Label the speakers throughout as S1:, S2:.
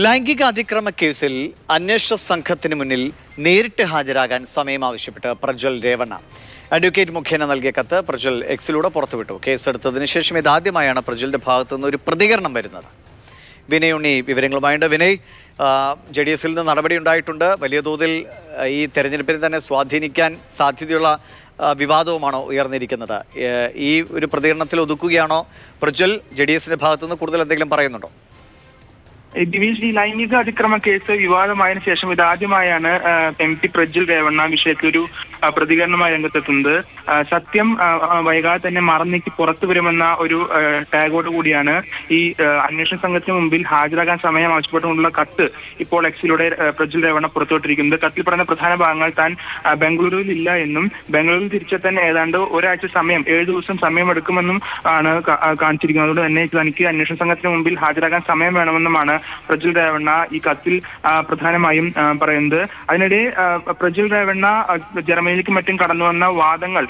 S1: ലൈംഗിക അതിക്രമ കേസിൽ അന്വേഷണ സംഘത്തിന് മുന്നിൽ നേരിട്ട് ഹാജരാകാൻ സമയം ആവശ്യപ്പെട്ട് പ്രജ്വൽ രേവണ്ണ അഡ്വക്കേറ്റ് മുഖേന നൽകിയ കത്ത് പ്രജ്വൽ എക്സിലൂടെ പുറത്തുവിട്ടു. കേസെടുത്തതിന് ശേഷം ഇതാദ്യമായാണ് പ്രജ്വലിന്റെ ഭാഗത്തുനിന്ന് ഒരു പ്രതികരണം വരുന്നത്. വിനയ് ഉണ്ണി വിവരങ്ങളുമായുണ്ട്. വിനയ്, JDS-ൽ നിന്ന് നടപടി ഉണ്ടായിട്ടുണ്ട്. വലിയ തോതിൽ ഈ തെരഞ്ഞെടുപ്പിനെ തന്നെ സ്വാധീനിക്കാൻ സാധ്യതയുള്ള വിവാദവുമാണോ ഉയർന്നിരിക്കുന്നത്? ഈ ഒരു പ്രതികരണത്തിൽ ഒതുക്കുകയാണോ പ്രജ്വൽ? JDS-ന്റെ ഭാഗത്തുനിന്ന് കൂടുതൽ എന്തെങ്കിലും പറയുന്നുണ്ടോ?
S2: ഈ ലൈംഗിക അതിക്രമ കേസ് വിവാദമായതിനു ശേഷം ഇതാദ്യമായാണ് MP പ്രജ്വൽ രേവണ്ണ വിഷയത്തിൽ ഒരു പ്രതികരണമായി രംഗത്തെത്തുന്നത്. സത്യം വൈകാതെ തന്നെ മറന്നേക്ക് പുറത്തു വരുമെന്ന ഒരു ടാഗോട് കൂടിയാണ് ഈ അന്വേഷണ സംഘത്തിന് മുമ്പിൽ ഹാജരാകാൻ സമയം ആവശ്യപ്പെട്ടുകൊണ്ടുള്ള കത്ത് ഇപ്പോൾ എക്സിലൂടെ പ്രജ്വൽ രേവണ്ണ പുറത്തുവിട്ടിരിക്കുന്നത്. കത്തിൽ പറയുന്ന പ്രധാന ഭാഗങ്ങൾ താൻ ബംഗളൂരുവിൽ ഇല്ല എന്നും ബംഗളൂരിൽ തിരിച്ചെത്താൻ ഏതാണ്ട് ഒരാഴ്ച സമയം 7 ദിവസം സമയമെടുക്കുമെന്നും ആണ് കാണിച്ചിരിക്കുന്നത്. അതുകൊണ്ട് തന്നെ തനിക്ക് അന്വേഷണ സംഘത്തിന് മുമ്പിൽ ഹാജരാകാൻ സമയം വേണമെന്നുമാണ് പ്രജ്വൽ രേവണ്ണ ഈ കത്തിൽ പ്രധാനമായും പറയുന്നത്. അതിനിടെ പ്രജ്വൽ രേവണ്ണ ജർമ്മനിയിലേക്ക് മറ്റും കടന്നു വന്ന വാദങ്ങൾ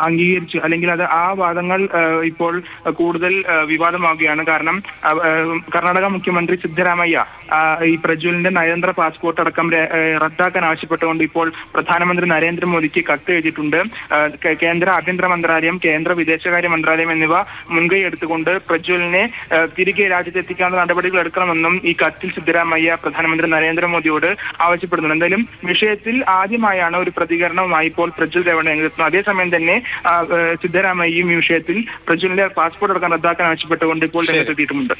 S2: അംഗീകരിച്ചു, അല്ലെങ്കിൽ ആ വാദങ്ങൾ ഇപ്പോൾ കൂടുതൽ വിവാദമാവുകയാണ്. കാരണം കർണാടക മുഖ്യമന്ത്രി സിദ്ധരാമയ്യ ഈ പ്രജ്വലിന്റെ നയതന്ത്ര പാസ്പോർട്ട് അടക്കം റദ്ദാക്കാൻ ആവശ്യപ്പെട്ടുകൊണ്ട് ഇപ്പോൾ പ്രധാനമന്ത്രി നരേന്ദ്രമോദിക്ക് കത്ത് എഴുതിയിട്ടുണ്ട്. കേന്ദ്ര ആഭ്യന്തര മന്ത്രാലയം, കേന്ദ്ര വിദേശകാര്യ മന്ത്രാലയം എന്നിവ മുൻകൈ എടുത്തുകൊണ്ട് പ്രജ്വലിനെ തിരികെ രാജ്യത്തെത്തിക്കാനുള്ള നടപടികൾ എടുക്കണമെന്നും ഈ കത്തിൽ സിദ്ധരാമയ്യ പ്രധാനമന്ത്രി നരേന്ദ്രമോദിയോട് ആവശ്യപ്പെടുന്നുണ്ട്. എന്തായാലും വിഷയത്തിൽ ആദ്യമായാണ് ഒരു പ്രതികരണവുമായി ഇപ്പോൾ പ്രജ്വൽ രേവണ്ണ രംഗത്തെത്തുന്നത്. അതേസമയം തന്നെ സിദ്ധരാമയ്യയും ഈ വിഷയത്തിൽ പ്രജ്വലിന്റെ പാസ്പോർട്ട് അടക്കം റദ്ദാക്കാൻ ആവശ്യപ്പെട്ടുകൊണ്ട് ഇപ്പോൾ രംഗത്തെത്തിയിട്ടുമുണ്ട്.